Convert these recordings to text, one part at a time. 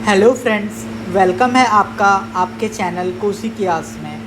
Hello friends, welcome है आपका आपके चैनल कोसी कियास में।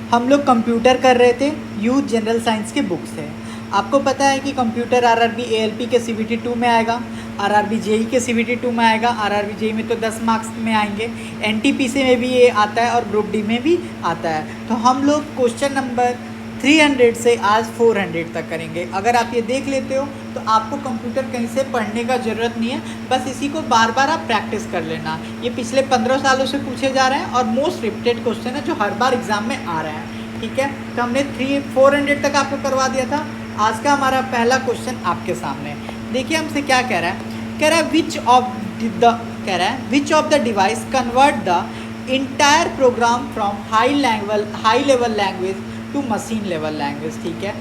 हम लोग कंप्यूटर कर रहे थे यूथ जनरल साइंस के बुक से। आपको पता है कि कंप्यूटर आरआरबी एएलपी के सीबीटी 2 में आएगा, आरआरबी जेई के सीबीटी 2 में आएगा। आरआरबी जेई में तो 10 मार्क्स में आएंगे, एनटीपीसी में भी ये आता है और ग्रुप डी में भी आता है। तो हम लोग क्वेश्चन नंबर 300 से आज 400 तक करेंगे। अगर आप ये देख लेते हो तो आपको कंप्यूटर कहीं से पढ़ने का ज़रूरत नहीं है, बस इसी को बार बार आप प्रैक्टिस कर लेना। ये पिछले 15 सालों से पूछे जा रहे हैं और मोस्ट रिपीटेड क्वेश्चन है जो हर बार एग्जाम में आ रहे हैं। ठीक है, तो हमने 400 तक आपको करवा दिया था। आज का हमारा पहला क्वेश्चन आपके सामने देखिए, हमसे क्या कह रहा है। कह रहा है which of the device convert the entire program from high level language to machine level language. ठीक है,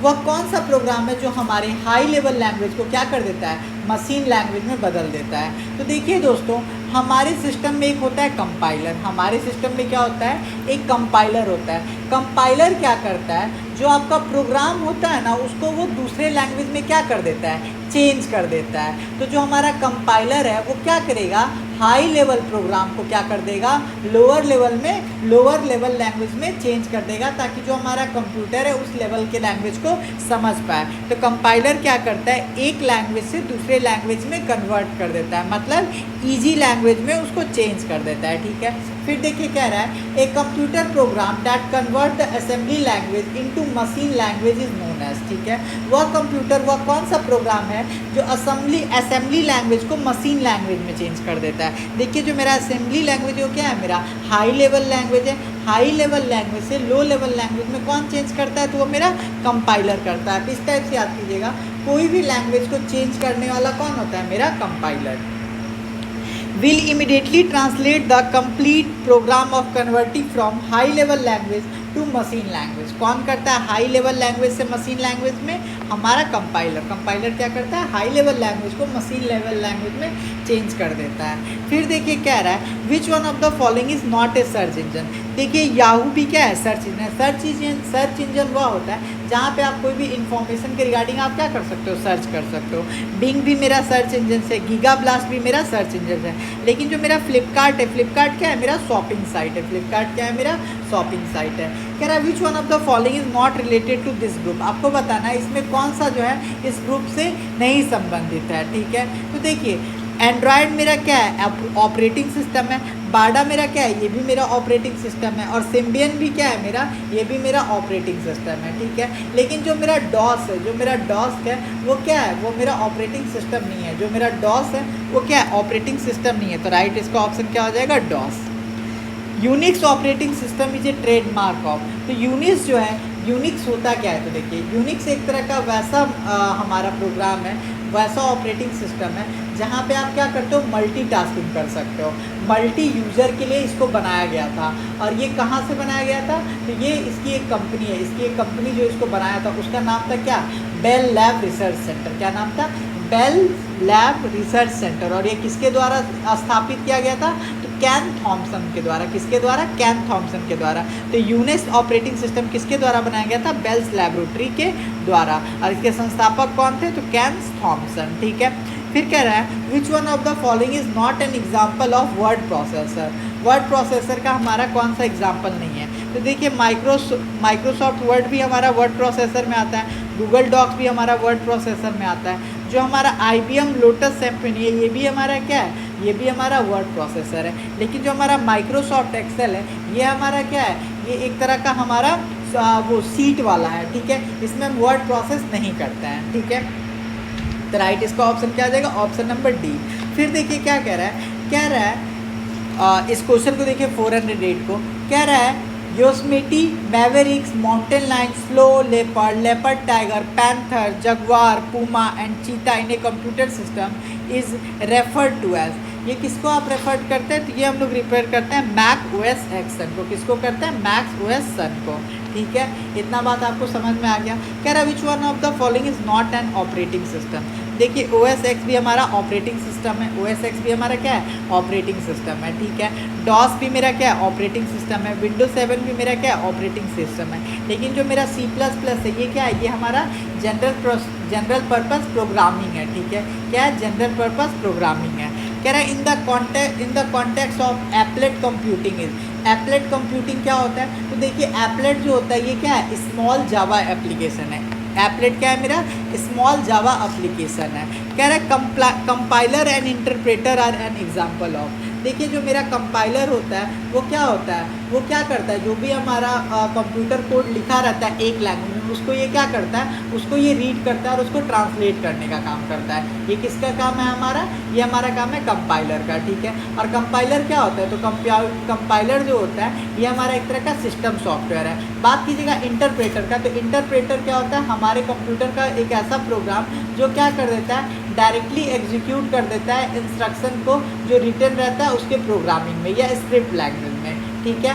वह कौन सा प्रोग्राम है जो हमारे हाई लेवल लैंग्वेज को क्या कर देता है, मशीन लैंग्वेज में बदल देता है। तो देखिए दोस्तों, हमारे सिस्टम में एक होता है कंपाइलर। हमारे सिस्टम में क्या होता है, एक कंपाइलर होता है। कंपाइलर क्या करता है, जो आपका प्रोग्राम होता है ना, उसको वो दूसरे लैंग्वेज में क्या कर देता है, चेंज कर देता है। तो जो हमारा कंपाइलर है वो क्या करेगा, हाई लेवल प्रोग्राम को क्या कर देगा, लोअर लेवल लैंग्वेज में चेंज कर देगा, ताकि जो हमारा कंप्यूटर है उस लेवल के लैंग्वेज को समझ पाए। तो कंपाइलर क्या करता है, एक लैंग्वेज से दूसरे लैंग्वेज में कन्वर्ट कर देता है, मतलब ईजी लैंग्वेज में उसको चेंज कर देता है। ठीक है, फिर देखिए कह रहा है a computer program that convert the assembly language into machine language is known as. ठीक है, वह कौन सा प्रोग्राम है जो असेंबली लैंग्वेज को मशीन लैंग्वेज में चेंज कर देता है। देखिए, जो मेरा असेंबली लैंग्वेज है वो क्या है, मेरा हाई लेवल लैंग्वेज है। हाई लेवल लैंग्वेज से लो लेवल लैंग्वेज में कौन चेंज करता है, तो वो मेरा कंपाइलर करता है। इस टाइप से याद कीजिएगा, कोई भी लैंग्वेज को चेंज करने वाला कौन होता है, मेरा compiler. will immediately translate the complete program of converting from high level language to machine language। कौन करता है हाई लेवल लैंग्वेज से मशीन लैंग्वेज में, हमारा कंपाइलर। कंपाइलर क्या करता है, हाई लेवल लैंग्वेज को मशीन लेवल लैंग्वेज में चेंज कर देता है। फिर देखिए कह रहा है which one of the following is not a search engine. देखिए, याहू भी क्या है, सर्च इंजन है। सर्च इंजन वह होता है जहाँ पे आप कोई भी इंफॉर्मेशन के रिगार्डिंग आप क्या कर सकते हो, सर्च कर सकते हो। बिंग भी मेरा सर्च इंजन है, गीगा ब्लास्ट भी मेरा सर्च इंजन है। लेकिन जो मेरा फ्लिपकार्ट है, फ्लिपकार्ट क्या है, मेरा शॉपिंग साइट है। फ्लिपकार्ट क्या है, मेरा शॉपिंग साइट है। कह रहा है which one of the following is not related to this group. आपको बताना है इसमें कौन सा जो है इस ग्रुप से नहीं संबंधित है। ठीक है, तो देखिए एंड्रॉयड मेरा क्या है, ऑपरेटिंग सिस्टम है। बाडा मेरा क्या है, ये भी मेरा ऑपरेटिंग सिस्टम है। और सिम्बियन भी क्या है मेरा, ये भी मेरा ऑपरेटिंग सिस्टम है। ठीक है, लेकिन जो मेरा डॉस है, वो क्या है, वो मेरा ऑपरेटिंग सिस्टम नहीं है। जो मेरा डॉस है वो क्या है, ऑपरेटिंग सिस्टम नहीं है। तो राइट इसका ऑप्शन क्या हो जाएगा, DOS. Unix operating system is a trademark of. तो यूनिक्स जो है, यूनिक्स होता क्या है, तो देखिए यूनिक्स एक तरह का वैसा हमारा प्रोग्राम है, वैसा ऑपरेटिंग सिस्टम है जहाँ पे आप क्या करते हो, मल्टीटास्किंग कर सकते हो। मल्टी यूज़र के लिए इसको बनाया गया था। और ये कहाँ से बनाया गया था, तो ये इसकी एक कंपनी है। इसकी एक कंपनी जो इसको बनाया था उसका नाम था क्या, बेल लैब रिसर्च सेंटर। क्या नाम था, बेल लैब रिसर्च सेंटर। और ये किसके द्वारा स्थापित किया गया था, तो कैन थॉमसन के द्वारा। किसके द्वारा, कैन थॉमसन के द्वारा। तो यूनिक्स ऑपरेटिंग सिस्टम किसके द्वारा बनाया गया था, बेल्स लैबोरेटरी के द्वारा। और इसके संस्थापक कौन थे, तो कैन थॉमसन। ठीक है, फिर कह रहा है which one of the following is not an example of word processor. Word processor का हमारा कौन सा एग्जाम्पल नहीं है, तो देखिए माइक्रोसॉफ्ट वर्ड भी हमारा वर्ड प्रोसेसर में आता है। गूगल डॉक्स भी हमारा वर्ड प्रोसेसर में आता है। जो हमारा IBM लोटस सिम्फनी है, ये भी हमारा क्या है, ये भी हमारा वर्ड प्रोसेसर है। लेकिन जो हमारा माइक्रोसॉफ्ट एक्सेल है, ये हमारा क्या है, ये एक तरह का हमारा वो सीट वाला है। ठीक है, इसमें हम वर्ड प्रोसेस नहीं करते हैं। ठीक है, तो राइट इसका ऑप्शन क्या आ जाएगा, ऑप्शन नंबर डी। फिर देखिए क्या कह रहा है इस क्वेश्चन को देखिए 408 को। कह रहा है Yosemite, Mavericks, Mountain Lion, Snow Leopard Tiger, Panther, Jaguar, Puma and Cheetah in a computer system is referred to as. ये किसको आप रेफर करते हैं, तो ये हम लोग रिफर करते हैं मैक OS X सन को। किसको करते हैं, मैक OS सन को। ठीक है, इतना बात आपको समझ में आ गया। कह रहा है which one of the following is not an operating system. देखिए OS X भी हमारा ऑपरेटिंग सिस्टम है। OS X भी हमारा क्या है, ऑपरेटिंग सिस्टम है। ठीक है, डॉस भी मेरा क्या है, ऑपरेटिंग सिस्टम है। विंडोज 7 भी मेरा क्या है, ऑपरेटिंग सिस्टम है। लेकिन जो मेरा C++ है, ये क्या है, ये हमारा जनरल पर्पस प्रोग्रामिंग है। ठीक है, क्या है, जनरल पर्पस प्रोग्रामिंग है। कह रहा है in the context of applet computing is, applet computing क्या होता है? तो देखिए एप्लेट जो होता है ये क्या है? स्मॉल जावा एप्लीकेशन है। एप्लेट क्या है मेरा? स्मॉल जावा एप्लीकेशन है। कह रहा है compiler and interpreter are an example of. देखिए जो मेरा कंपाइलर होता है वो क्या होता है? वो क्या करता है? जो भी हमारा कंप्यूटर कोड लिखा रहता है एक लैंग्वेज में, उसको ये क्या करता है? उसको ये रीड करता है और उसको ट्रांसलेट करने का काम करता है। ये किसका काम है हमारा? ये हमारा काम है कंपाइलर का, ठीक है। और कंपाइलर क्या होता है? तो कंपाइलर जो होता है ये हमारा एक तरह का सिस्टम सॉफ्टवेयर है। बात कीजिएगा इंटरप्रेटर का, तो इंटरप्रेटर क्या होता है? हमारे कंप्यूटर का एक ऐसा प्रोग्राम जो क्या कर देता है? डायरेक्टली एग्जीक्यूट कर देता है इंस्ट्रक्शन को जो रिटन रहता है उसके प्रोग्रामिंग में या स्क्रिप्ट लैंग्वेज में, ठीक है।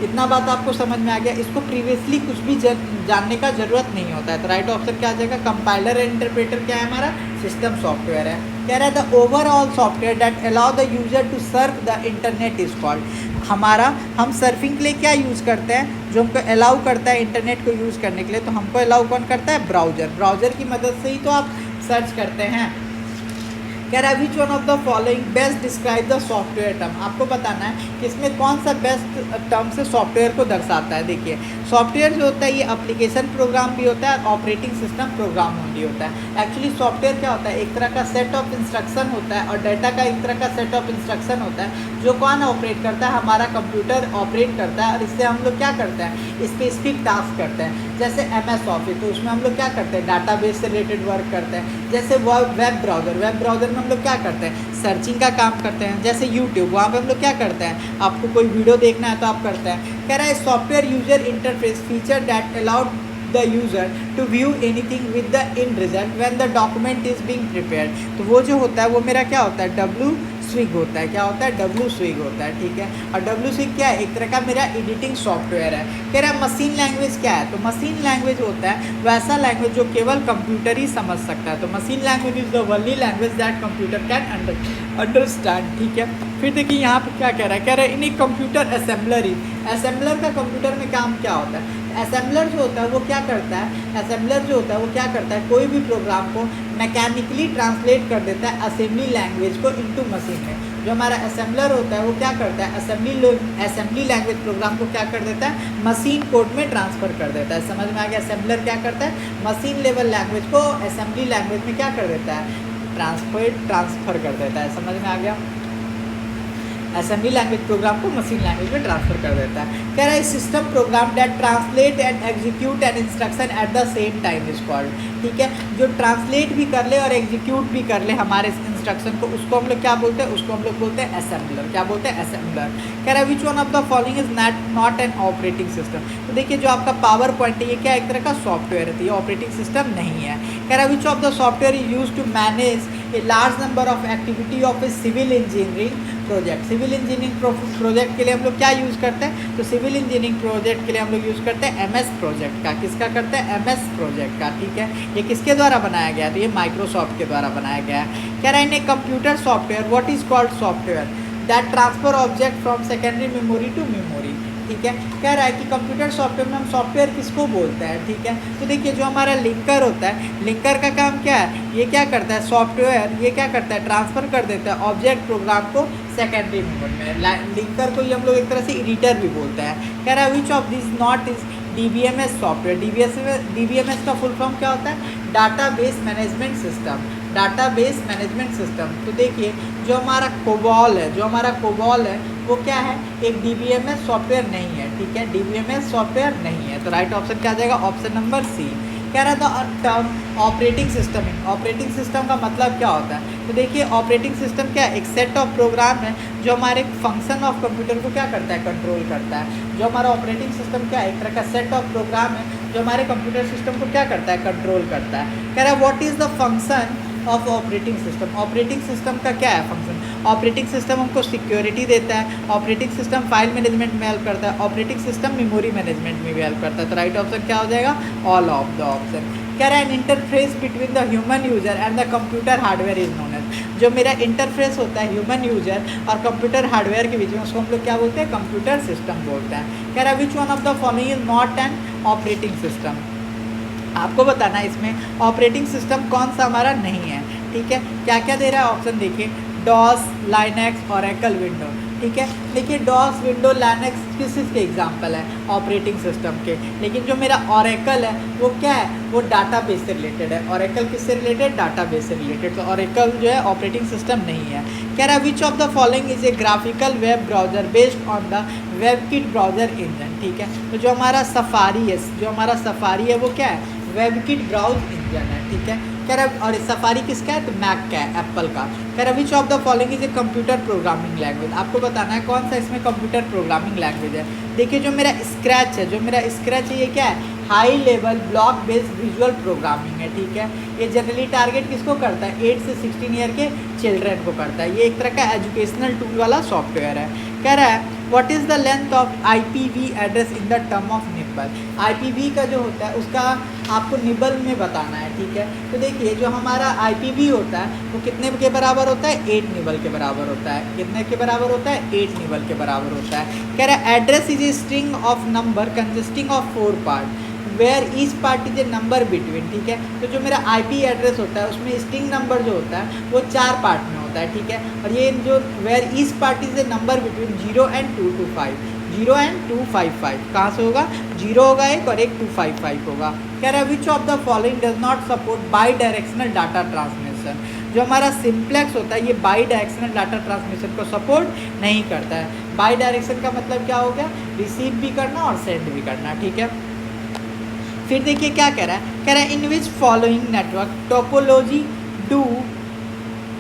इतना बात आपको समझ में आ गया। इसको प्रीवियसली कुछ भी जानने का ज़रूरत नहीं होता है। तो राइट ऑप्शन क्या आ जाएगा? कंपाइलर एंड इंटरप्रेटर क्या है हमारा? सिस्टम सॉफ्टवेयर है। कह रहा है the overall software that allow the user to surf the internet is called. हमारा हम सर्फिंग के लिए क्या यूज़ करते हैं? जो हमको अलाउ करता है इंटरनेट को यूज़ करने के लिए, तो हमको अलाउ कौन करता है? ब्राउज़र। ब्राउज़र की मदद से ही तो आप सर्च करते हैं। कह रहा है which one of the following best describe the software term. आपको बताना है कि इसमें कौन सा बेस्ट टर्म से सॉफ्टवेयर को दर्शाता है। देखिए सॉफ्टवेयर जो होता है ये एप्लीकेशन प्रोग्राम भी होता है और ऑपरेटिंग सिस्टम प्रोग्राम भी होता है। एक्चुअली सॉफ्टवेयर क्या होता है? एक तरह का सेट ऑफ इंस्ट्रक्शन होता है और डाटा का एक तरह का सेट ऑफ इंस्ट्रक्शन होता है जो कौन ऑपरेट करता है? हमारा कंप्यूटर ऑपरेट करता है। और इससे हम लोग क्या करते हैं? स्पेसिफिक टास्क करते हैं। जैसे MS ऑफिस, तो उसमें हम लोग क्या करते हैं? डाटाबेस से रिलेटेड वर्क करते हैं। जैसे वेब ब्राउज़र में हम लोग क्या करते हैं? सर्चिंग का काम करते हैं। जैसे यूट्यूब, वहाँ पे हम लोग क्या करते हैं? आपको कोई वीडियो देखना है तो आप करते हैं। कह रहा है software user interface feature that allowed the user to view anything with the end result when the document is being prepared. तो वो जो होता है वो मेरा क्या होता है? W स्विग होता है। क्या होता है? W स्विग होता है, ठीक है। और W स्विग क्या है? एक तरह का मेरा एडिटिंग सॉफ्टवेयर है। कह रहा है मशीन लैंग्वेज क्या है? तो मशीन लैंग्वेज होता है वैसा लैंग्वेज जो केवल कंप्यूटर ही समझ सकता है। तो machine language is the only language that computer can understand, ठीक है। फिर देखिए यहाँ पे क्या कह रहा है? कह रहा है इन ए कंप्यूटर असेंबलर ही, असेंबलर का कंप्यूटर में काम क्या होता है? असेंबलर जो होता है वो क्या करता है? असेंबलर जो होता है वो क्या करता है? कोई भी प्रोग्राम को मैकेनिकली ट्रांसलेट कर देता है असेंबली लैंग्वेज को इनटू मशीन में। जो हमारा असेंबलर होता है वो क्या करता है? असेंबली लैंग्वेज प्रोग्राम को क्या कर देता है? मशीन कोड में ट्रांसफ़र कर देता है। समझ में आ गया? असेंबलर क्या करता है? मशीन लेवल लैंग्वेज को असेंबली लैंग्वेज में क्या कर देता है? ट्रांसफ़र कर देता है। समझ में आ गया? असेंबली लैंग्वेज प्रोग्राम को मशीन लैंग्वेज में ट्रांसफर कर देता है। कह रहा है system program that translate and execute an instruction at the same time is called, ठीक है। जो ट्रांसलेट भी कर ले और एग्जीक्यूट भी कर ले हमारे इंस्ट्रक्शन को, उसको हम लोग क्या बोलते हैं? उसको हम लोग बोलते हैं असेंबलर। क्या बोलते हैं? असेंबलर। कह रहा है which one of the following is not an operating system. तो देखिए जो आपका पावर पॉइंट है ये क्या एक तरह का सॉफ्टवेयर है, ये ऑपरेटिंग सिस्टम नहीं है। कह रहा है which of the software is use to manage a large number of activity of a civil engineering project. Civil engineering project के लिए हम लोग क्या यूज़ करते हैं? तो सिविल इंजीनियरिंग प्रोजेक्ट के लिए हम लोग यूज़ करते हैं MS प्रोजेक्ट का। किसका करते हैं? MS प्रोजेक्ट का, ठीक है। ये किसके द्वारा बनाया गया? तो ये माइक्रोसॉफ्ट के द्वारा बनाया गया है। कह रहा है in computer software what is called software that transfer object from secondary memory to memory, ठीक है। कह रहा है कि कंप्यूटर सॉफ्टवेयर में हम सॉफ्टवेयर किसको बोलते हैं, ठीक है। तो देखिए जो हमारा लिंकर होता है, लिंकर का काम क्या है? ये क्या करता है? सॉफ्टवेयर ये क्या करता है? ट्रांसफ़र कर देता है ऑब्जेक्ट प्रोग्राम को सेकेंडरी मेमोरी में। लिंकर को ही हम लोग एक तरह से एडिटर भी बोलते हैं। कह रहा है which of this not is DBMS software. DBMS का फुल फॉर्म क्या होता है? Database management system. Database management system. तो देखिए जो हमारा कोबॉल है वो क्या है? एक DBMS सॉफ्टवेयर नहीं है, ठीक है। DBMS सॉफ्टवेयर नहीं है। तो राइट ऑप्शन क्या आ जाएगा? Option number C। कह रहा था term operating system. Operating system का मतलब क्या होता है? तो देखिए ऑपरेटिंग सिस्टम क्या है? एक सेट ऑफ प्रोग्राम है जो हमारे फंक्शन ऑफ कंप्यूटर को क्या करता है? कंट्रोल करता है। जो हमारा ऑपरेटिंग सिस्टम क्या है? एक तरह का सेट ऑफ प्रोग्राम है जो हमारे कंप्यूटर सिस्टम को क्या करता है? कंट्रोल करता है। कह रहा है what is the function of operating system. Operating system का क्या है फंक्शन? ऑपरेटिंग सिस्टम हमको सिक्योरिटी देता है, ऑपरेटिंग सिस्टम फाइल मैनेजमेंट में हेल्प करता है, ऑपरेटिंग सिस्टम मेमोरी मैनेजमेंट में भी हेल्प करता है। तो राइट ऑप्शन क्या हो जाएगा? All of the option. कह रहा है an interface between the human user and the computer hardware is known as. जो मेरा इंटरफेस होता है ह्यूमन यूजर और कंप्यूटर हार्डवेयर के बीच में, उसको हम लोग क्या बोलते हैं? कंप्यूटर सिस्टम बोलते हैं। कह रहा है which one of the following is not an operating system. आपको बताना है इसमें ऑपरेटिंग सिस्टम कौन सा हमारा नहीं है, ठीक है। क्या क्या दे रहा है ऑप्शन देखिए। DOS, Linux, Oracle, window. ठीक है, देखिए डॉस, विंडो, लाइनक्स किस चीज़ के एग्जाम्पल है, ऑपरेटिंग सिस्टम के। लेकिन जो मेरा ओरेकल है वो क्या है, वो डाटाबेस से रिलेटेड है। ओरेकल किससे रिलेटेड, डाटाबेस से रिलेटेड। तो ओरेकल जो है ऑपरेटिंग सिस्टम नहीं है। कह रहा है which of the following is a graphical web browser based on the WebKit browser engine. ठीक है, तो जो हमारा सफारी है वो क्या है, वेबकिट ब्राउज इंजन है। ठीक है, कह रहा और सफारी किसका है, तो मैक का है, एप्पल का। कह रहा विच of the following is a computer programming language. आपको बताना है कौन सा इसमें कंप्यूटर प्रोग्रामिंग लैंग्वेज है। देखिए जो मेरा स्क्रैच है, ये क्या है, high level block based visual programming है। ठीक है, ये जनरली टारगेट किसको करता है, 8 से 16 ईयर के चिल्ड्रन को करता है। ये एक तरह का एजुकेशनल टूल वाला सॉफ्टवेयर है। कह रहा है what is the length of IPv address in the term of nibble. IPv का जो होता है उसका आपको निबल में बताना है। ठीक है, तो देखिए जो हमारा IPv होता है वो कितने के बराबर होता है, 8 निबल के बराबर होता है। कितने के बराबर होता है, 8 निबल के बराबर होता है। कह रहा है address is a string of number consisting of 4 part where each part is a number between. ठीक है, तो जो मेरा IP एड्रेस होता है उसमें स्ट्रिंग नंबर जो होता है वो 4 पार्ट में होता है। ठीक है, और ये जो where each part is a number between 0 and 225, 0 and 255 कहाँ से होगा, 0 होगा एक और एक 255 होगा। कह रहा है which of the following does not support by directional data transmission. जो हमारा सिंप्लेक्स होता है ये बाई डायरेक्शनल डाटा ट्रांसमिशन को सपोर्ट नहीं करता है। बाई डायरेक्शन का मतलब क्या हो गया, रिसीव भी करना और सेंड भी करना। ठीक है, फिर देखिए क्या कह रहा है in which following network topology do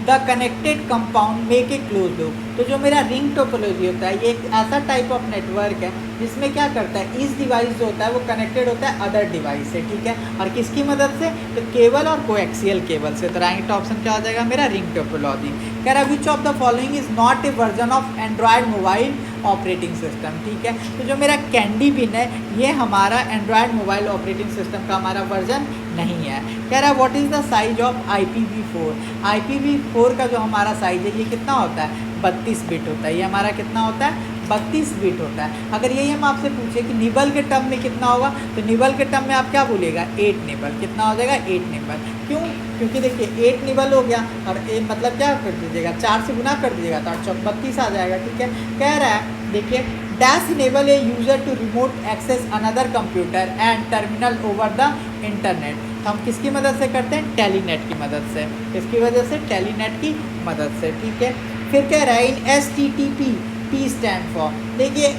the connected compound make a close loop. तो जो मेरा रिंग टोपोलॉजी होता है ये एक ऐसा टाइप ऑफ नेटवर्क है जिसमें क्या करता है, इस डिवाइस जो होता है वो कनेक्टेड होता है अदर डिवाइस से। ठीक है, और किसकी मदद से, तो केबल और कोएक्सियल केबल से। तो राइट ऑप्शन क्या हो जाएगा मेरा, रिंग टोपोलॉजी। कह रहा है which of the following is not a version of Android mobile operating system. ठीक है, तो जो मेरा कैंडी पिन है ये हमारा एंड्रॉयड मोबाइल ऑपरेटिंग सिस्टम का हमारा वर्जन नहीं है। कह रहा है what is the size of IPv4। IPv4 का जो हमारा साइज है ये कितना होता है, 32 बिट होता है। ये हमारा कितना होता है, 32 बिट होता है। अगर यही हम आपसे पूछे कि निबल के टर्म में कितना होगा, तो निबल के टर्म में आप क्या बोलेगा, 8 निबल। कितना हो जाएगा, 8 निबल। क्यों, क्योंकि देखिए 8 निबल हो गया और ए मतलब क्या कर दीजिएगा, 4 से गुना कर दीजिएगा तो 8 32 आ जाएगा। ठीक है, कह रहा है देखिए dash enable a user to remote access another computer and terminal over the internet. हम किसकी मदद से करते हैं, टेलीनेट की मदद से। किसकी वजह से, टेलीनेट की मदद से। ठीक है, फिर कह रहा है इन STTP P स्टैंड फॉर। देखिए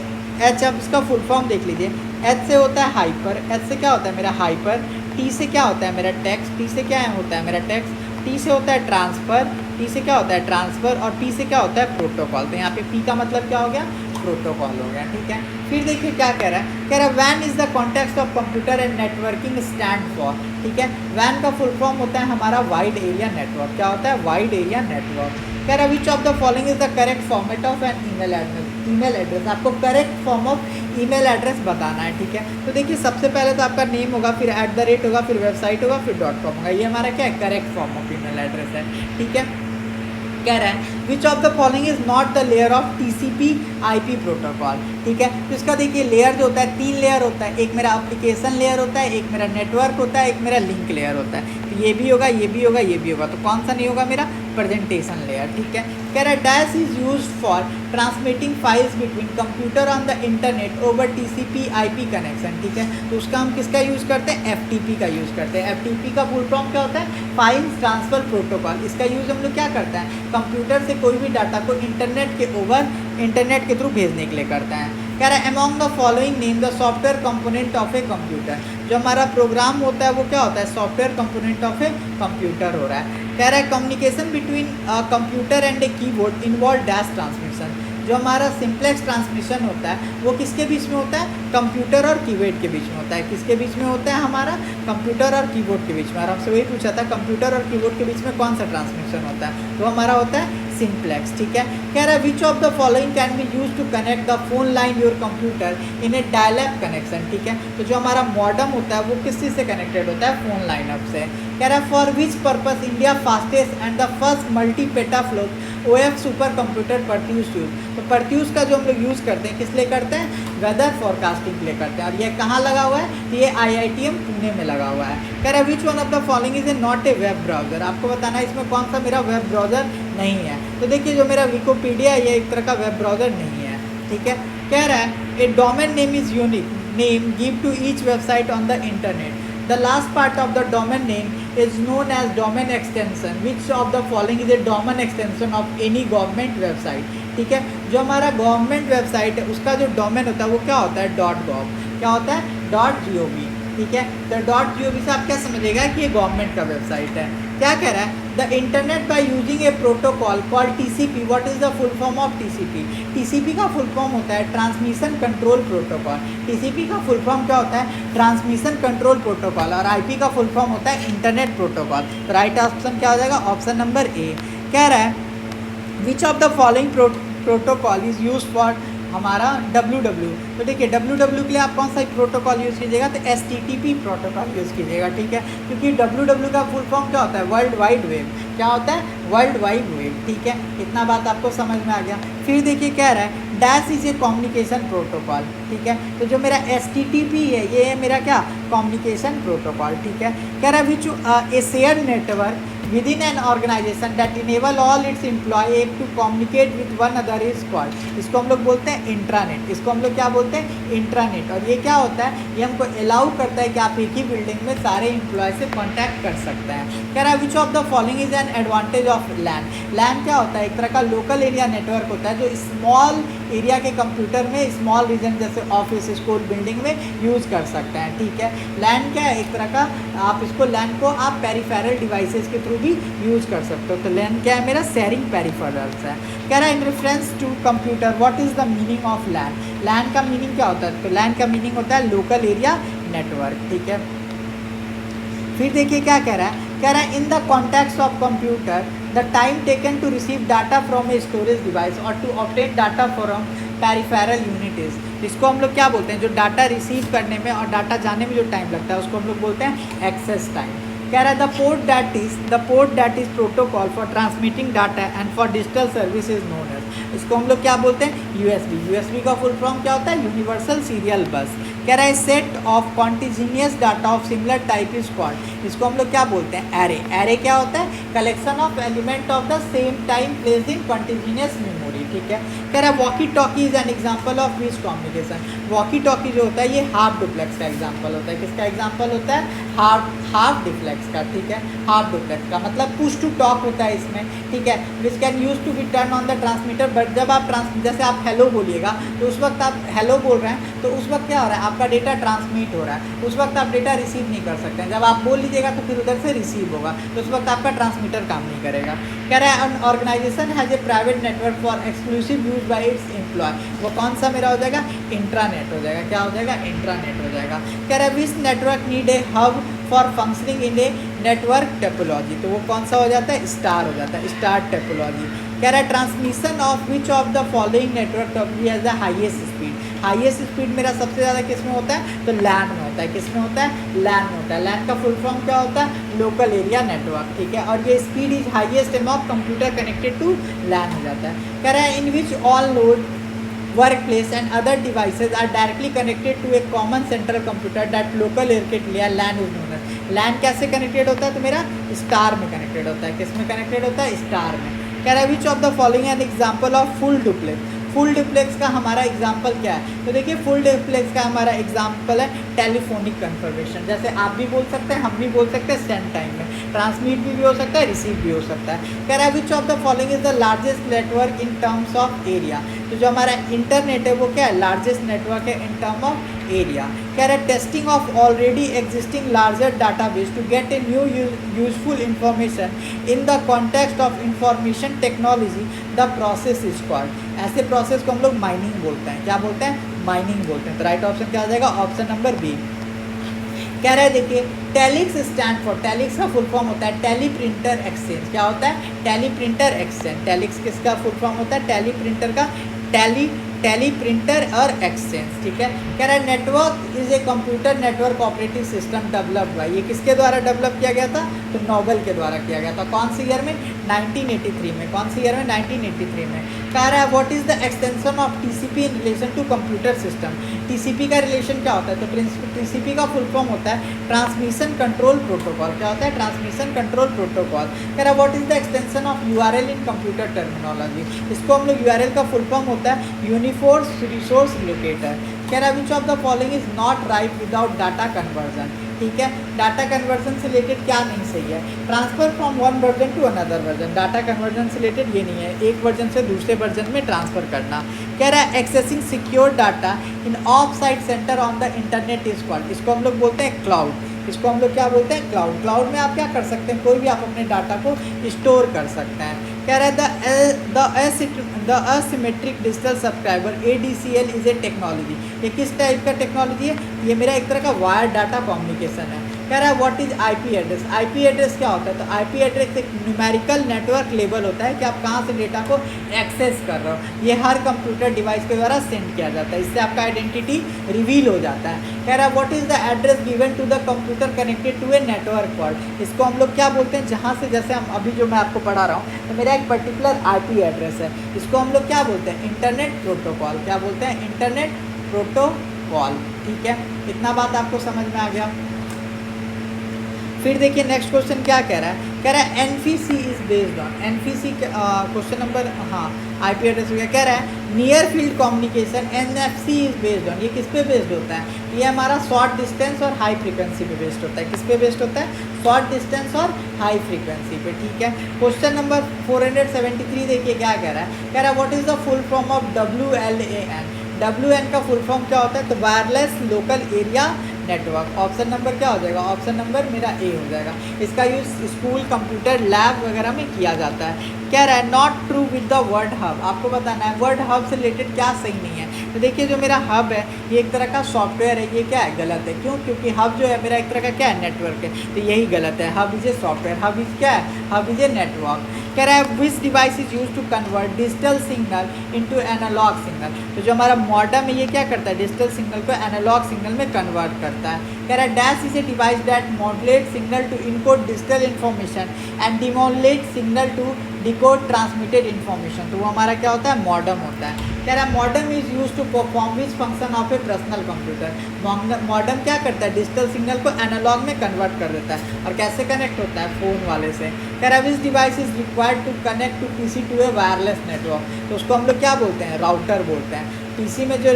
H, अब इसका फुल फॉर्म देख लीजिए। H से होता है हाइपर, H से क्या होता है मेरा हाइपर, T से क्या होता है मेरा टेक्स्ट, T से क्या होता है मेरा टेक्स्ट, T से होता है ट्रांसफ़र, T से क्या होता है ट्रांसफ़र और P से क्या होता है प्रोटोकॉल। तो यहाँ पे P का मतलब क्या हो गया, प्रोटोकॉल हो गया। ठीक है, फिर देखिए क्या कह रहा है, कह रहा है van is the context of computer and networking stand for. ठीक है, वैन का फुल फॉर्म होता है हमारा वाइड एरिया नेटवर्क। क्या होता है, वाइड एरिया नेटवर्क। कह रहा है which of the following is the correct format of an email address. Email address, आपको correct form of email address बताना है। ठीक है, तो देखिए सबसे पहले तो आपका नेम होगा, फिर @ होगा, फिर वेबसाइट होगा, फिर .com होगा। ये हमारा क्या है, correct form of email address है। ठीक है, कह रहा है which of the following is not the layer of TCP/IP protocol. ठीक है, तो इसका देखिए लेयर जो होता है 3 लेयर होता है। एक मेरा एप्लीकेशन लेयर होता है, एक मेरा नेटवर्क होता है, एक मेरा लिंक लेयर होता है। तो ये भी होगा, ये भी होगा, ये भी होगा। तो कौन सा नहीं होगा मेरा, प्रेजेंटेशन लेयर। ठीक है, कह रहा है dash is use for transmitting files between computer on the internet over TCP/IP connection. ठीक है, तो उसका हम किसका यूज़ करते हैं, FTP का यूज़ करते हैं। FTP का फुल फॉर्म क्या होता है, फाइल्स ट्रांसफ़र प्रोटोकॉल। इसका यूज़ हम लोग क्या करते हैं, कंप्यूटर से कोई भी डाटा को इंटरनेट के थ्रू भेजने के लिए करते हैं। कह रहा है among the following name the software component of a computer. जो हमारा प्रोग्राम होता है वो क्या होता है, software component of a computer हो रहा है। कह रहा है communication between computer and a keyboard involve dash transmission. जो हमारा सिंप्लेक्स ट्रांसमिशन होता है वो किसके बीच में होता है, कंप्यूटर और कीबोर्ड के बीच में होता है। किसके बीच में होता है, हमारा कंप्यूटर और कीबोर्ड के बीच में। और हमसे वही पूछा था कंप्यूटर और कीबोर्ड के बीच में कौन सा ट्रांसमिशन होता है, तो हमारा होता है सिंप्लेक्स। ठीक है, कह रहा है which of the following can be use to connect the phone line your computer in a dial-up connection. ठीक है, तो जो हमारा मॉडम होता है वो किस चीज़ से कनेक्टेड होता है, फोन लाइन अप से। कह रहा है for which purpose India fastest and the first multi petaflop OF super computer Pratyush use. तो परत्यूस का जो हम लोग यूज़ करते हैं किस लिए करते हैं, वेदर फोरकास्टिंग के लिए करते हैं। और ये कहाँ लगा हुआ है, ये IITM पुणे में लगा हुआ है। कह रहा है which one of the following is a not a web browser, आपको बताना है इसमें कौन सा मेरा वेब ब्राउजर नहीं है। तो देखिए जो मेरा विकिपीडिया ये एक तरह का वेब ब्राउजर नहीं है, ठीक है। कह रहा है a domain name is unique name give to each website on the internet. The last part of the domain name is known as domain extension. Which of the following is a domain extension of any government website? ठीक है, जो हमारा government website है उसका जो domain होता है वो क्या होता है, .gov। क्या होता है, .gov, ठीक है। तो .gov से आप क्या समझेगा कि ये गवर्नमेंट का वेबसाइट है। क्या कह रहा है, the internet by using a protocol called TCP। What is the full form of TCP? TCP का फुल फॉर्म होता है ट्रांसमिशन कंट्रोल प्रोटोकॉल। TCP का फुल फॉर्म क्या होता है, ट्रांसमिशन कंट्रोल प्रोटोकॉल। और IP का फुल फॉर्म होता है इंटरनेट प्रोटोकॉल। तो राइट ऑप्शन क्या हो जाएगा, ऑप्शन नंबर ए। कह रहा है which of the following protocol is use for हमारा www। तो देखिए www के लिए आप कौन सा प्रोटोकॉल यूज़ कीजिएगा, तो HTTP प्रोटोकॉल यूज़ कीजिएगा, ठीक है। क्योंकि www का फुल फॉर्म क्या होता है, वर्ल्ड वाइड वेब। क्या होता है, वर्ल्ड वाइड वेब, ठीक है। इतना बात आपको समझ में आ गया। फिर देखिए कह रहा है dash is A communication protocol, ठीक है। तो जो मेरा HTTP है ये है मेरा क्या, कम्युनिकेशन प्रोटोकॉल, ठीक है। कह रहा है which a share network within an organization that enable all its employee to communicate with one another is called। इसको हम लोग बोलते हैं इंट्रानेट। इसको हम लोग क्या बोलते हैं, इंट्रानेट। और ये क्या होता है, ये हमको अलाउ करता है कि आप एक ही बिल्डिंग में सारे एम्प्लॉय से कांटेक्ट कर सकते हैं। कह रहा है which of the following is an advantage of LAN. LAN क्या होता है, एक तरह का लोकल एरिया नेटवर्क होता है जो स्मॉल एरिया के कंप्यूटर में स्मॉल रीजन जैसे ऑफिस स्कूल बिल्डिंग में यूज़ कर सकते हैं, ठीक है। लैन क्या है, एक तरह का आप इसको लैन को आप पेरिफेरल डिवाइसेस के थ्रू भी यूज़ कर सकते हो। तो लैन क्या है, मेरा शेयरिंग पेरिफेरल्स है। कह रहा है in reference to computer what is the meaning of LAN. LAN का मीनिंग क्या होता है, तो लैन का मीनिंग होता है लोकल एरिया नेटवर्क, ठीक है। फिर देखिए क्या कह रहा है, कह रहा है in the context of computer the time taken to receive data from a storage device और to obtain data from peripheral units. इसको हम लोग क्या बोलते हैं, जो डाटा रिसीव करने में और डाटा जाने में जो टाइम लगता है उसको हम लोग बोलते हैं एक्सेस टाइम। कह रहा है the port that is protocol for transmitting data and for digital service is known as. इसको हम लोग क्या बोलते हैं, USB का फुल फॉर्म क्या होता है, यूनिवर्सल सीरियल बस। कह रहा है set of continuous data of similar type is called. इसको हम लोग क्या बोलते हैं, एरे। एरे क्या होता है, collection of element of the same time placed in continuous memory, ठीक है। कह रहा है walkie talkie is an example of which communication. Walkie talkie जो होता है ये हाफ डुप्लेक्स का एग्जाम्पल होता है। किसका एग्जाम्पल होता है, हाफ डिप्लेक्स का, ठीक है। हाफ डुप्लेक्स का मतलब पुश टू टॉक होता है इसमें, ठीक है। Which can use to be turn on the transmitter. But जब आप जैसे आप हेलो बोलिएगा तो उस वक्त आप हेलो बोल रहे हैं तो उस वक्त क्या हो रहा है, आपका डेटा ट्रांसमिट हो रहा है, उस वक्त आप डेटा रिसीव नहीं कर सकते हैं। जब आप बोल लीजिएगा तो फिर उधर से रिसीव होगा, तो उस वक्त आपका ट्रांसमीटर काम नहीं करेगा। कह रहा है an organization has a private network for exclusive use by its employ. वो कौन सा मेरा हो जाएगा, इंट्रानेट हो जाएगा। क्या हो जाएगा, इंट्रानेट हो जाएगा। कह रहा है which network need a hub for functioning in a network topology. तो वो कौन सा हो जाता है, स्टार हो जाता है, स्टार टेपोलॉजी। कह रहा है transmission of which of the following network topology has the highest speed. Highest speed मेरा सबसे ज़्यादा किस में होता है, तो लैन में होता है। किस में होता है, लैन में होता है। लैन का फुल फॉर्म क्या होता है, लोकल एरिया नेटवर्क, ठीक है। और ये speed is highest among computer connected to LAN हो जाता है। कह रहा है in which all node workplace and other devices are directly connected to a common central computer that local area के लिए LAN is known as। LAN कैसे connected होता है, तो मेरा स्टार में कनेक्टेड होता है। किस में कनेक्टेड होता है, स्टार में। कह रहा है which of the following N example of full duplex. Full duplex का हमारा एग्जाम्पल क्या है, तो देखिए फुल डुप्लेक्स का हमारा एग्जाम्पल है टेलीफोनिक कन्फर्मेशन। जैसे आप भी बोल सकते हैं, हम भी बोल सकते हैं, सेंड टाइम में ट्रांसमिट भी हो सकता है, रिसीव भी हो सकता है। कह रहा है which of the following is the largest network in terms of area. तो जो हमारा इंटरनेट है वो क्या है, लार्जेस्ट नेटवर्क है इन टर्म ऑफ एरिया। कह रहा है testing of already existing larger database to get a new useful information in the context of information technology the process is called. ऐसे प्रोसेस को हम लोग माइनिंग बोलते हैं। क्या बोलते हैं, माइनिंग बोलते हैं। तो राइट ऑप्शन क्या आ जाएगा, ऑप्शन नंबर बी। कह रहा है देखिए टेलिक्स स्टैंड फॉर, टेलिक्स का फुल फॉर्म होता है टेली प्रिंटर एक्सचेंज। क्या होता है, टेली प्रिंटर एक्सचेंज। टेलिक्स किसका फुल फॉर्म होता है, टेली प्रिंटर का टेली टैली, प्रिंटर और एक्सचेंज। ठीक है, कह रहा है network is a computer network operating system developed by, ये किसके द्वारा डेवलप किया गया था? तो नोबेल के द्वारा किया गया था। कौन सी ईयर में? 1983 में। कौन सी ईयर में? 1983 में। कह रहा है what is the extension of TCP in relation to computer system. TCP का रिलेशन क्या होता है? तो टीसीपी का फुल फॉर्म होता है ट्रांसमिशन कंट्रोल प्रोटोकॉल। क्या होता है? Transmission control protocol. कह रहा है what is the extension of URL in computer terminology. इसको हम लोग यूआरएल का फुल फॉर्म होता है यूनिफोर्स रिसोर्स लोकेटर। कह रहा है which of the following is not right without data conversion. ठीक है, डाटा कन्वर्जन से रिलेटेड क्या नहीं सही है? Transfer from one version two another version, data conversion से रिलेटेड ये नहीं है, एक वर्जन से दूसरे वर्जन में ट्रांसफर करना। कह रहा है accessing secure data in of site centre on the internet is called, इसको हम लोग बोलते हैं क्लाउड। इसको हम लोग क्या बोलते हैं? क्लाउड। क्लाउड में आप क्या कर सकते हैं? कोई भी आप अपने डाटा को स्टोर कर सकते हैं। कह रहा है the asymmetric digital subscriber ADCL is a technology, ये किस टाइप का टेक्नोलॉजी है? ये मेरा एक तरह का वायर डाटा कम्युनिकेशन है। कह रहा है what is IP address. IP address क्या होता है? तो IP एड्रेस एक न्यूमेरिकल नेटवर्क लेवल होता है कि आप कहाँ से डेटा को एक्सेस कर रहे हो। ये हर कंप्यूटर डिवाइस के द्वारा सेंड किया जाता है, इससे आपका आइडेंटिटी रिवील हो जाता है। कह रहा है what is the address given to the computer connected to a network world, इसको हम लोग क्या बोलते हैं? जहाँ से जैसे हम अभी जो मैं आपको पढ़ा रहा हूँ तो मेरा एक पर्टिकुलर IP एड्रेस है, इसको हम लोग क्या बोलते हैं? Internet protocol. क्या बोलते हैं? Internet protocol. ठीक है, इतना बात आपको समझ में आ गया। फिर देखिए नेक्स्ट क्वेश्चन क्या कह रहा है? कह रहा है NFC is based on, NFC question number IP address हो गया। कह रहा है near field communication NFC is based on, ये किस पे बेस्ड होता है? ये हमारा शॉर्ट डिस्टेंस और हाई फ्रीक्वेंसी पे बेस्ड होता है। किस पे बेस्ड होता है? शॉर्ट डिस्टेंस और हाई फ्रीक्वेंसी पे। ठीक है, क्वेश्चन नंबर 473 देखिए क्या कह रहा है? कह रहा है what is the full form of WLAN। WLAN का फुल फॉर्म क्या होता है? तो wireless local area network. Option number क्या हो जाएगा? ऑप्शन नंबर मेरा A हो जाएगा। इसका यूज़ स्कूल कंप्यूटर लैब वगैरह में किया जाता है। कह रहा है not true with the word hub, आपको बताना है वर्ड हब से रिलेटेड क्या सही नहीं है। तो देखिए जो मेरा हब है ये एक तरह का सॉफ्टवेयर है, ये क्या है? गलत है। क्यों? क्योंकि हब जो है मेरा एक तरह का क्या है? नेटवर्क है, तो यही गलत है। Hub is a software, hub is क्या है? Hub is a network. कह रहा है which device is use to convert digital signal into analog signal, तो जो हमारा मॉडम है ये क्या करता है? डिजिटल सिग्नल को एनालॉग सिग्नल में कन्वर्ट करता है। कह रहा है dash is a device that modulate signal to encode digital information and demodulate signal to decode transmitted information, तो वो हमारा क्या होता है? मॉडम होता है। कह रहा है modem is use to perform which function of a personal computer. Modem क्या करता है? डिजिटल सिग्नल को एनालॉग में कन्वर्ट कर देता है। और कैसे कनेक्ट होता है? फ़ोन वाले से। कह रहा है which device is required to connect to PC to a wireless network, तो उसको हम लोग क्या बोलते हैं? राउटर बोलते हैं। PC में जो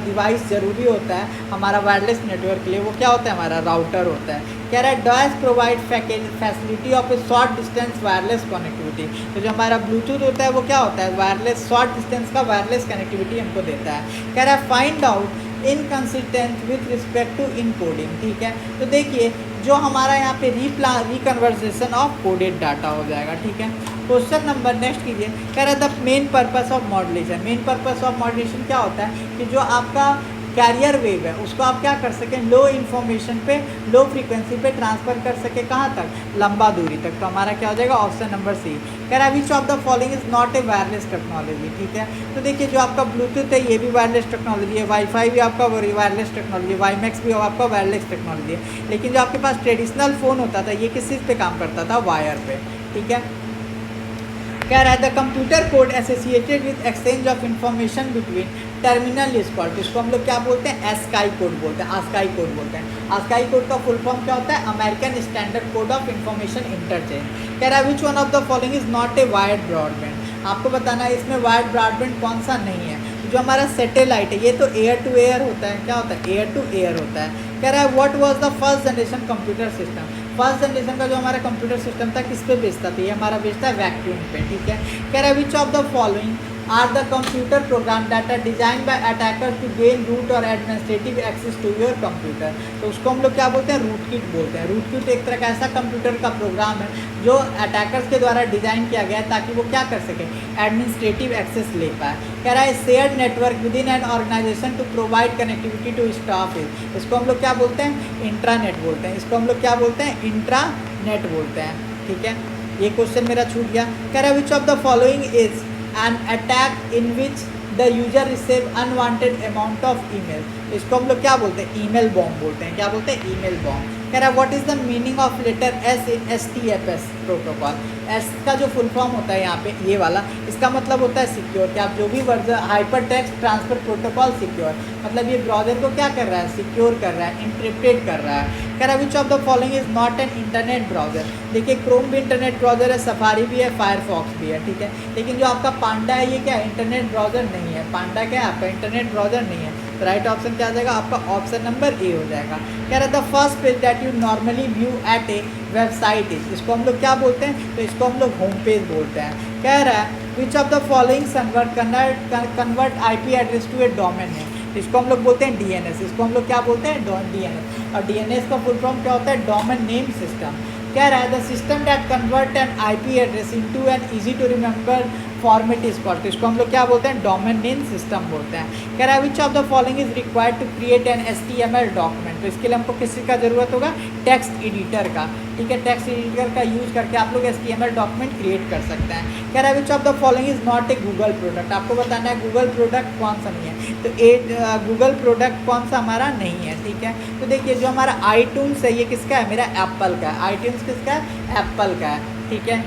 डिवाइस ज़रूरी होता है हमारा वायरलेस नेटवर्क के लिए, वो क्या होता है? हमारा राउटर होता है। कह रहा है DOS provide facility of a short distance wireless connectivity, तो जो हमारा ब्लूटूथ होता है वो क्या होता है? वायरलेस शॉर्ट डिस्टेंस का वायरलेस कनेक्टिविटी हमको देता है। कह रहा है find out inconsistent with respect to encoding. ठीक है, तो देखिए जो हमारा यहाँ पे रिकन्वर्सेशन ऑफ कोडेड डाटा हो जाएगा। ठीक है, क्वेश्चन नंबर नेक्स्ट कीजिए। कह रहा है the main purpose of modulation. Main purpose of modulation क्या होता है? कि जो आपका कैरियर वेव है उसको आप क्या कर सकें? लो इन्फॉर्मेशन पे, लो फ्रीक्वेंसी पे ट्रांसफ़र कर सके। कहाँ तक? लंबा दूरी तक। तो हमारा क्या हो जाएगा? Option number C। कह रहा है which of the following is not a wireless technology. ठीक है, तो देखिए जो आपका ब्लूटूथ है ये भी वायरलेस टेक्नोलॉजी है, वाईफाई भी आपका वायरलेस टेक्नोलॉजी है, वाईमैक्स भी आपका वायरलेस टेक्नोलॉजी है। लेकिन जो आपके पास ट्रेडिशनल फ़ोन होता था ये किस चीज़ पे काम करता था? वायर पे। ठीक है, कह रहा है the computer code associated with exchange of information between terminal is called, इसको हम लोग क्या बोलते हैं? ASCII कोड बोलते हैं। ASCII कोड बोलते हैं। ASCII कोड का फुल फॉर्म क्या होता है? American standard code of information interchange. कह रहा है which one of the following is not a wired broadband. आपको बताना है इसमें वायर्ड ब्रॉडबैंड कौन सा नहीं है। जो हमारा सैटेलाइट है ये तो एयर टू एयर होता है। क्या होता है? एयर टू एयर होता है। कह रहा है what was the first generation computer system. First generation का जो हमारा कंप्यूटर सिस्टम था किस पे बेस्ड था? तो ये हमारा बेस्ड था वैक्यूम पे। ठीक है, कह रहा है which of the following are the computer program that are design by attacker to gain root और administrative access to your computer, तो उसको हम लोग क्या बोलते हैं? रूट किट बोलते हैं। रूट किट एक तरह का ऐसा कंप्यूटर का प्रोग्राम है जो अटैकर्स के द्वारा डिज़ाइन किया गया है ताकि वो क्या कर सके? एडमिनिस्ट्रेटिव एक्सेस ले पाए। कह रहा है shared network within an organization to provide connectivity to staff, इसको हम लोग क्या बोलते हैं? इंट्रानेट बोलते हैं। इसको हम लोग क्या बोलते हैं? इंट्रानेट बोलते हैं। ठीक है, ये क्वेश्चन मेरा छूट गया। कह रहा है which of the following is an attack in which the user receive unwanted amount of email. इसको हम लोग क्या बोलते हैं, ईमेल बॉम्ब बोलते हैं। क्या बोलते हैं, ईमेल बॉम्ब। कह रहा है what is the meaning of letter S in STFS protocol. S का जो फुल फॉर्म होता है यहाँ पे ये वाला, इसका मतलब होता है सिक्योर, कि आप जो भी version hyper text transfer protocol secure, मतलब ये ब्राउज़र को क्या कर रहा है, सिक्योर कर रहा है, इंटरप्रेट कर रहा है। कह रहा है which of the following is not an internet browser. देखिए क्रोम भी इंटरनेट ब्राउज़र है, सफारी भी है, फायरफॉक्स भी है, ठीक है। लेकिन जो आपका पांडा है ये क्या है, इंटरनेट ब्राउज़र नहीं है। पांडा क्या है आपका, इंटरनेट ब्राउज़र नहीं है। तो राइट ऑप्शन क्या आ जाएगा आपका, ऑप्शन नंबर ए हो जाएगा। कह रहा है the first page that you normally view at a website is. इसको हम लोग क्या बोलते हैं, तो इसको हम लोग होम पेज बोलते हैं। कह रहा है which of the following convert IP address to a domain name. इसको हम लोग बोलते हैं DNS। इसको हम लोग क्या बोलते हैं, DNS। और DNS का फुल फॉर्म क्या होता है, डोमेन नेम सिस्टम। कह रहा है the system that convert an IP address into an easy to remember format is called. तो इसको हम लोग क्या बोलते हैं, डोमेन नेम सिस्टम बोलते हैं। कह रहा है which of the following is required to create an HTML document. तो इसके लिए हमको किसी का ज़रूरत होगा, टेक्स्ट एडिटर का, ठीक है। टेक्स्ट एडिटर का यूज़ करके आप लोग HTML डॉक्यूमेंट क्रिएट कर सकते हैं। कह रहा है which of the following is not a Google product. आपको बताना है गूगल प्रोडक्ट कौन सा नहीं है, तो गूगल प्रोडक्ट कौन सा हमारा नहीं है, ठीक है। तो देखिए जो हमारा iTunes है ये किसका है, मेरा एप्पल का है। iTunes किसका है, एप्पल का है, ठीक है।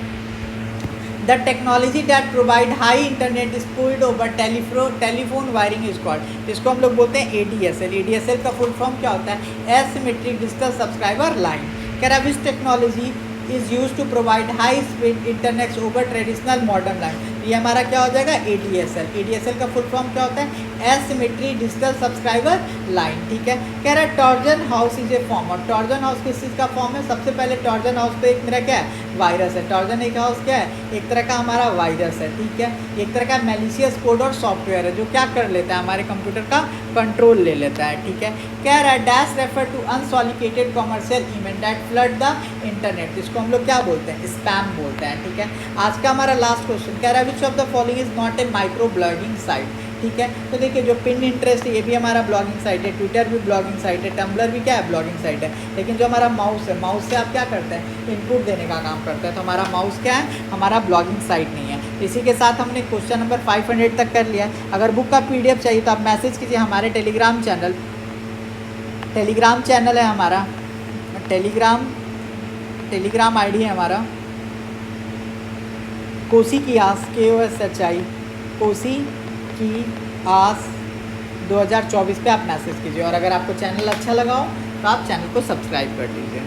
The technology that provide high internet speed over telephone wiring is called. इसको हम लोग बोलते हैं ADSL। ADSL का फुल फॉर्म क्या होता है, एसिमेट्रिक डिजिटल सब्सक्राइबर लाइन। कह रहा है which technology is use to provide high speed internet over traditional modern line. ये हमारा क्या हो जाएगा, ADSL। ADSL का फुल फॉर्म क्या होता है, एसिमेट्री डिजिटल सब्सक्राइबर लाइन, ठीक है। कह रहा है torsion house is a form. और टॉर्जन हाउस किस चीज़ का फॉर्म है, सबसे पहले टॉर्जन हाउस तो एक मेरा क्या है, वायरस है। टॉर्जन एक हाउस क्या है, एक तरह का हमारा वायरस है, ठीक है। एक तरह का मैलिशियस कोड और सॉफ्टवेयर है जो क्या कर लेता है, हमारे कंप्यूटर का कंट्रोल ले लेता है, ठीक है। कह रहा है dash refer to unsolicited commercial event that flood the internet. इसको हम लोग क्या बोलते हैं, स्पैम बोलते हैं, ठीक है। आज का हमारा लास्ट क्वेश्चन कह रहा है which of the following is not a micro blogging site, ठीक है। तो देखिए जो पिन इंटरेस्ट है ये भी हमारा ब्लॉगिंग साइट है, ट्विटर भी ब्लॉगिंग साइट है, टम्बलर भी क्या है, ब्लॉगिंग साइट है। लेकिन जो हमारा माउस है, माउस से आप क्या करते हैं, इनपुट देने का काम करते हैं। तो हमारा माउस क्या है, हमारा ब्लॉगिंग साइट नहीं है। इसी के साथ हमने क्वेश्चन नंबर 500 तक कर लिया है। अगर बुक का PDF चाहिए तो आप मैसेज कीजिए हमारे टेलीग्राम चैनल है हमारा, टेलीग्राम ID है हमारा कोसी की आस, KOSHI कोसी की आस 2024 पे आप मैसेज कीजिए। और अगर आपको चैनल अच्छा लगा हो तो आप चैनल को सब्सक्राइब कर लीजिए।